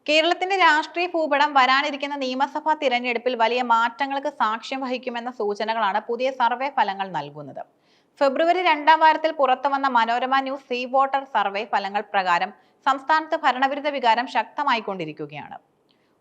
കേരളത്തിന്റെ രാഷ്ട്രീയ ഭൂപടം വരാനിരിക്കുന്ന നിയമസഭാ തിരഞ്ഞെടുപ്പിൽ വലിയ മാറ്റങ്ങൾക്ക് സാക്ഷ്യം വഹിക്കുമെന്ന സൂചനകളാണ് പുതിയ സർവേ ഫലങ്ങൾ നൽകുന്നത്. ഫെബ്രുവരി രണ്ടാം വാരത്തിൽ പുറത്തുവന്ന Manorama news C voter survey ഫലങ്ങൾ പ്രകാരം സംസ്ഥാനത്ത് ഭരണവിരുദ്ധ വികാരം ശക്തമായിക്കൊണ്ടിരിക്കുകയാണ്.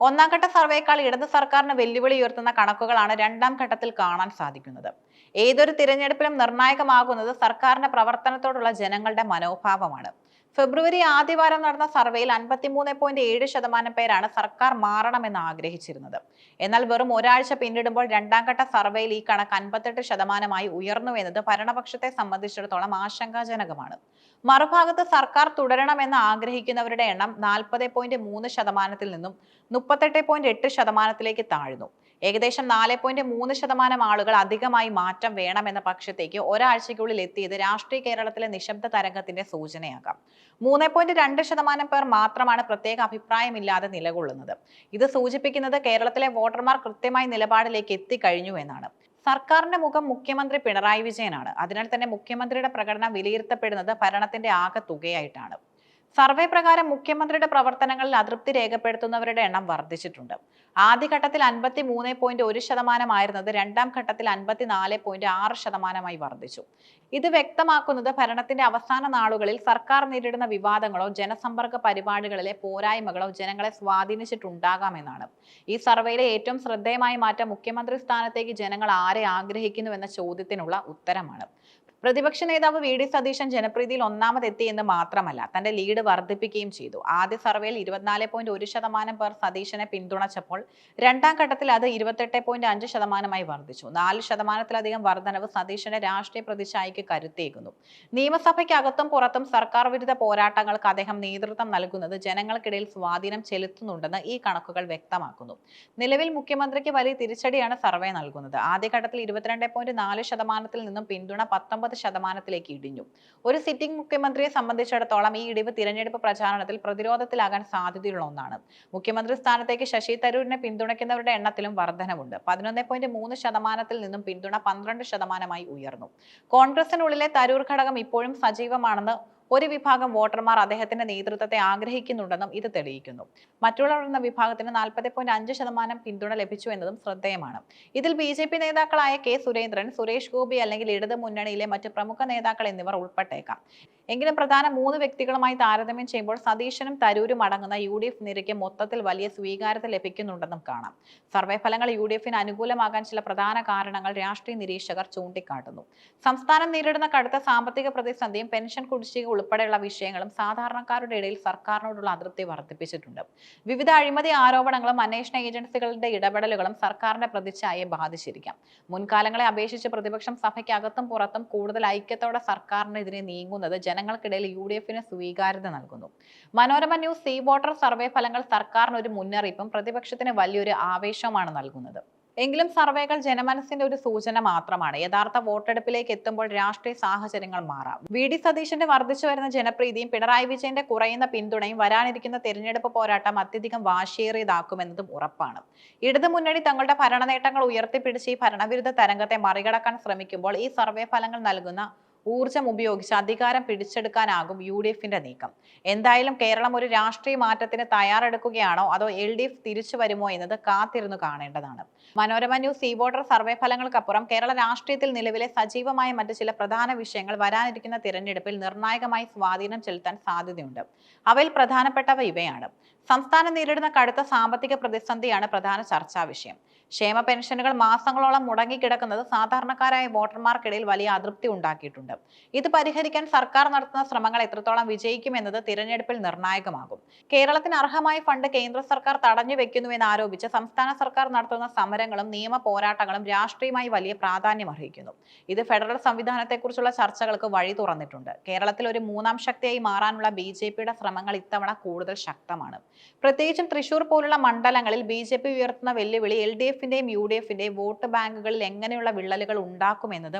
ഒന്നാം ഘട്ട സർവേക്കാൾ ഇടത് സർക്കാരിന് വെല്ലുവിളി ഉയർത്തുന്ന കണക്കുകളാണ് രണ്ടാം ഘട്ടത്തിൽ കാണാൻ സാധിക്കുന്നത്. ഏതൊരു തിരഞ്ഞെടുപ്പിലും നിർണായകമാകുന്നത് സർക്കാരിന്റെ പ്രവർത്തനത്തോടുള്ള ജനങ്ങളുടെ മനോഭാവമാണ്. ഫെബ്രുവരി ആദ്യവാരം നടന്ന സർവേയിൽ 53.7% പേരാണ് സർക്കാർ മാറണമെന്ന് ആഗ്രഹിച്ചിരുന്നത്. എന്നാൽ വെറും ഒരാഴ്ച പിന്നിടുമ്പോൾ രണ്ടാം ഘട്ട സർവേയിൽ ഈ കണക്ക് 58% ഉയർന്നു എന്നത് ഭരണപക്ഷത്തെ സംബന്ധിച്ചിടത്തോളം ആശങ്കാജനകമാണ്. മറുഭാഗത്ത് സർക്കാർ തുടരണമെന്ന് ആഗ്രഹിക്കുന്നവരുടെ എണ്ണം 40.3% നിന്നും 38.8% താഴ്ന്നു. ഏകദേശം 4.3% ആളുകൾ അധികമായി മാറ്റം വേണമെന്ന പക്ഷത്തേക്ക് ഒരാഴ്ചയ്ക്കുള്ളിൽ എത്തിയത് രാഷ്ട്രീയ കേരളത്തിലെ നിശബ്ദ തരംഗത്തിന്റെ സൂചനയാകാം. 3.2% പേർ മാത്രമാണ് പ്രത്യേക അഭിപ്രായമില്ലാതെ നിലകൊള്ളുന്നത്. ഇത് സൂചിപ്പിക്കുന്നത് കേരളത്തിലെ വോട്ടർമാർ കൃത്യമായ നിലപാടിലേക്ക് എത്തിക്കഴിഞ്ഞു എന്നാണ്. സർക്കാരിന്റെ മുഖം മുഖ്യമന്ത്രി പിണറായി വിജയനാണ്. അതിനാൽ തന്നെ മുഖ്യമന്ത്രിയുടെ പ്രകടനം വിലയിരുത്തപ്പെടുന്നത് ഭരണത്തിന്റെ ആകെ തുകയായിട്ടാണ്. സർവേ പ്രകാരം മുഖ്യമന്ത്രിയുടെ പ്രവർത്തനങ്ങളിൽ അതൃപ്തി രേഖപ്പെടുത്തുന്നവരുടെ എണ്ണം വർദ്ധിച്ചിട്ടുണ്ട്. ആദ്യഘട്ടത്തിൽ 53.1% ആയിരുന്നത് രണ്ടാം ഘട്ടത്തിൽ 54.6% വർദ്ധിച്ചു. ഇത് വ്യക്തമാക്കുന്നത് ഭരണത്തിന്റെ അവസാന നാളുകളിൽ സർക്കാർ നേരിടുന്ന വിവാദങ്ങളോ ജനസമ്പർക്ക പരിപാടികളിലെ പോരായ്മകളോ ജനങ്ങളെ സ്വാധീനിച്ചിട്ടുണ്ടാകാമെന്നാണ്. ഈ സർവേയിലെ ഏറ്റവും ശ്രദ്ധേയമായ മാറ്റം മുഖ്യമന്ത്രി സ്ഥാനത്തേക്ക് ജനങ്ങൾ ആരെ ആഗ്രഹിക്കുന്നു എന്ന ചോദ്യത്തിനുള്ള ഉത്തരമാണ്. പ്രതിപക്ഷ നേതാവ് വി.ഡി. സതീശൻ ജനപ്രീതിയിൽ ഒന്നാമതെത്തി എന്ന് മാത്രമല്ല, തന്റെ ലീഡ് വർദ്ധിപ്പിക്കുകയും ചെയ്തു. ആദ്യ സർവേയിൽ 24.1% പേർ സതീശനെ പിന്തുണച്ചപ്പോൾ രണ്ടാം ഘട്ടത്തിൽ അത് 28.5% വർദ്ധിച്ചു. 4%-ലധികം വർധനവ് സതീശന്റെ രാഷ്ട്രീയ പ്രതിച്ഛായയ്ക്ക് കരുത്തേകുന്നു. നിയമസഭയ്ക്കകത്തും പുറത്തും സർക്കാർ വിരുദ്ധ പോരാട്ടങ്ങൾക്ക് അദ്ദേഹം നേതൃത്വം നൽകുന്നത് ജനങ്ങൾക്കിടയിൽ സ്വാധീനം ചെലുത്തുന്നുണ്ടെന്ന് ഈ കണക്കുകൾ വ്യക്തമാക്കുന്നു. നിലവിൽ മുഖ്യമന്ത്രിക്ക് വലിയ തിരിച്ചടിയാണ് സർവേ നൽകുന്നത്. ആദ്യഘട്ടത്തിൽ 22.4%-ൽ നിന്നും പിന്തുണ 19%-ലേക്ക് ഇടിഞ്ഞു. ഒരു സിറ്റിംഗ് മുഖ്യമന്ത്രിയെ സംബന്ധിച്ചിടത്തോളം ഈ ഇടിവ് തിരഞ്ഞെടുപ്പ് പ്രചാരണത്തിൽ പ്രതിരോധത്തിലാകാൻ സാധ്യതയുള്ള ഒന്നാണ്. മുഖ്യമന്ത്രി സ്ഥാനത്തേക്ക് ശശി തരൂരിനെ പിന്തുണയ്ക്കുന്നവരുടെ എണ്ണത്തിലും വർധനവുണ്ട്. 11.3%-ൽ നിന്നും പിന്തുണ 12%-ആയി ഉയർന്നു. കോൺഗ്രസിനുള്ളിലെ തരൂർ ഘടകം ഇപ്പോഴും സജീവമാണെന്ന് ഒരു വിഭാഗം വോട്ടർമാർ അദ്ദേഹത്തിന്റെ നേതൃത്വത്തെ ആഗ്രഹിക്കുന്നുണ്ടെന്നും ഇത് തെളിയിക്കുന്നു. മറ്റുള്ളവർ എന്ന വിഭാഗത്തിന് 40.5% പിന്തുണ ലഭിച്ചു എന്നതും ശ്രദ്ധേയമാണ്. ഇതിൽ ബി.ജെ.പി. നേതാക്കളായ കെ. സുരേന്ദ്രൻ, സുരേഷ് ഗോപി അല്ലെങ്കിൽ ഇടത് മുന്നണിയിലെ മറ്റ് പ്രമുഖ നേതാക്കൾ എന്നിവർ ഉൾപ്പെട്ടേക്കാം. എങ്കിലും പ്രധാന 3 വ്യക്തികളുമായി താരതമ്യം ചെയ്യുമ്പോൾ സതീശനും തരൂരും അടങ്ങുന്ന യു.ഡി.എഫ് നിരയ്ക്ക് മൊത്തത്തിൽ വലിയ സ്വീകാര്യത ലഭിക്കുന്നുണ്ടെന്നും കാണാം. സർവേ ഫലങ്ങൾ യു.ഡി.എഫിന് അനുകൂലമാകാൻ ചില പ്രധാന കാരണങ്ങൾ രാഷ്ട്രീയ നിരീക്ഷകർ ചൂണ്ടിക്കാട്ടുന്നു. സംസ്ഥാനം നേരിടുന്ന കടുത്ത സാമ്പത്തിക പ്രതിസന്ധിയും പെൻഷൻ കുടിശ്ശിക ഉൾപ്പെടെയുള്ള വിഷയങ്ങളും സാധാരണക്കാരുടെ ഇടയിൽ സർക്കാരിനോടുള്ള അതൃപ്തി വർദ്ധിപ്പിച്ചിട്ടുണ്ട്. വിവിധ അഴിമതി ആരോപണങ്ങളും അന്വേഷണ ഏജൻസികളുടെ ഇടപെടലുകളും സർക്കാരിന്റെ പ്രതിച്ഛായയെ ബാധിച്ചിരിക്കാം. മുൻകാലങ്ങളെ അപേക്ഷിച്ച് പ്രതിപക്ഷം സഭയ്ക്കകത്തും പുറത്തും കൂടുതൽ ഐക്യത്തോടെ സർക്കാരിനെതിരെ നീങ്ങുന്നത് ജനങ്ങൾക്കിടയിൽ യു.ഡി.എഫിന് സ്വീകാര്യത നൽകുന്നു. Manorama news C voter survey ഫലങ്ങൾ സർക്കാരിന് ഒരു മുന്നറിയിപ്പും പ്രതിപക്ഷത്തിന് വലിയൊരു ആവേശവുമാണ് നൽകുന്നത്. എങ്കിലും സർവേകൾ ജനമനസ്സിന്റെ ഒരു സൂചന മാത്രമാണ്. യഥാർത്ഥ വോട്ടെടുപ്പിലേക്ക് എത്തുമ്പോൾ രാഷ്ട്രീയ സാഹചര്യങ്ങൾ മാറാം. വി.ഡി. സതീശന്റെ വർദ്ധിച്ചു വരുന്ന ജനപ്രീതിയും പിണറായി വിജയന്റെ കുറയുന്ന പിന്തുണയും വരാനിരിക്കുന്ന തെരഞ്ഞെടുപ്പ് പോരാട്ടം അത്യധികം വാശിയേറിയതാക്കുമെന്നതും ഉറപ്പാണ്. ഇടതു മുന്നണി തങ്ങളുടെ ഭരണ നേട്ടങ്ങൾ ഉയർത്തിപ്പിടിച്ച് ഈ ഭരണവിരുദ്ധ തരംഗത്തെ മറികടക്കാൻ ശ്രമിക്കുമ്പോൾ ഈ സർവേ ഫലങ്ങൾ നൽകുന്ന ഊർജം ഉപയോഗിച്ച് അധികാരം പിടിച്ചെടുക്കാനാകും യു.ഡി.എഫിന്റെ നീക്കം. എന്തായാലും കേരളം ഒരു രാഷ്ട്രീയ മാറ്റത്തിന് തയ്യാറെടുക്കുകയാണോ അതോ എൽ.ഡി.എഫ് തിരിച്ചു വരുമോ എന്നത് കാത്തിരുന്നു കാണേണ്ടതാണ്. Manorama news C voter survey ഫലങ്ങൾക്കപ്പുറം കേരള രാഷ്ട്രീയത്തിൽ നിലവിലെ സജീവമായ മറ്റ് ചില പ്രധാന വിഷയങ്ങൾ വരാനിരിക്കുന്ന തിരഞ്ഞെടുപ്പിൽ നിർണായകമായി സ്വാധീനം ചെലുത്താൻ സാധ്യതയുണ്ട്. അവയിൽ പ്രധാനപ്പെട്ടവ ഇവയാണ്. സംസ്ഥാനം നേരിടുന്ന കടുത്ത സാമ്പത്തിക പ്രതിസന്ധിയാണ് പ്രധാന ചർച്ചാ വിഷയം. ക്ഷേമ പെൻഷനുകൾ മാസങ്ങളോളം മുടങ്ങിക്കിടക്കുന്നത് സാധാരണക്കാരായ വോട്ടർമാർക്കിടയിൽ വലിയ അതൃപ്തി ഉണ്ടാക്കിയിട്ടുണ്ട്. ഇത് പരിഹരിക്കാൻ സർക്കാർ നടത്തുന്ന ശ്രമങ്ങൾ എത്രത്തോളം വിജയിക്കുമെന്നത് തിരഞ്ഞെടുപ്പിൽ നിർണായകമാകും. കേരളത്തിന് അർഹമായ ഫണ്ട് കേന്ദ്ര സർക്കാർ തടഞ്ഞു വെക്കുന്നുവെന്ന് ആരോപിച്ച് സംസ്ഥാന സർക്കാർ നടത്തുന്ന സമരങ്ങളും നിയമ പോരാട്ടങ്ങളും രാഷ്ട്രീയമായി വലിയ പ്രാധാന്യം അർഹിക്കുന്നു. ഇത് ഫെഡറൽ സംവിധാനത്തെക്കുറിച്ചുള്ള ചർച്ചകൾക്ക് വഴി തുറന്നിട്ടുണ്ട്. കേരളത്തിൽ ഒരു മൂന്നാം ശക്തിയായി മാറാനുള്ള ബി.ജെ.പിയുടെ ശ്രമങ്ങൾ ഇത്തവണ കൂടുതൽ ശക്തമാണ്. പ്രത്യേകിച്ചും തൃശൂർ പോലുള്ള മണ്ഡലങ്ങളിൽ ബി.ജെ.പി. ഉയർത്തുന്ന വെല്ലുവിളി എൽ.ഡി.എഫിന്റെയും യു.ഡി.എഫിന്റെയും വോട്ട് ബാങ്കുകളിൽ എങ്ങനെയുള്ള വിള്ളലുകൾ ഉണ്ടാക്കുമെന്നത്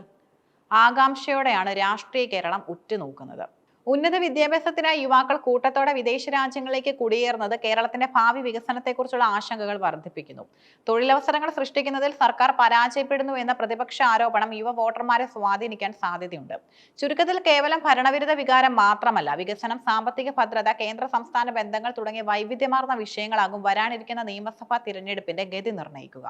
ആകാംക്ഷയോടെയാണ് രാഷ്ട്രീയ കേരളം ഉറ്റുനോക്കുന്നത്. ഉന്നത വിദ്യാഭ്യാസത്തിനായി യുവാക്കൾ കൂട്ടത്തോടെ വിദേശ രാജ്യങ്ങളിലേക്ക് കുടിയേറുന്നത് കേരളത്തിന്റെ ഭാവി വികസനത്തെക്കുറിച്ചുള്ള ആശങ്കകൾ വർദ്ധിപ്പിക്കുന്നു. തൊഴിലവസരങ്ങൾ സൃഷ്ടിക്കുന്നതിൽ സർക്കാർ പരാജയപ്പെടുന്നു എന്ന പ്രതിപക്ഷ ആരോപണം യുവ വോട്ടർമാരെ സ്വാധീനിക്കാൻ സാധ്യതയുണ്ട്. ചുരുക്കത്തിൽ കേവലം ഭരണവിരുദ്ധ വികാരം മാത്രമല്ല, വികസനം, സാമ്പത്തിക ഭദ്രത, കേന്ദ്ര സംസ്ഥാന ബന്ധങ്ങൾ തുടങ്ങിയ വൈവിധ്യമാർന്ന വിഷയങ്ങളാകും വരാനിരിക്കുന്ന നിയമസഭാ തിരഞ്ഞെടുപ്പിന്റെ ഗതി നിർണ്ണയിക്കുക.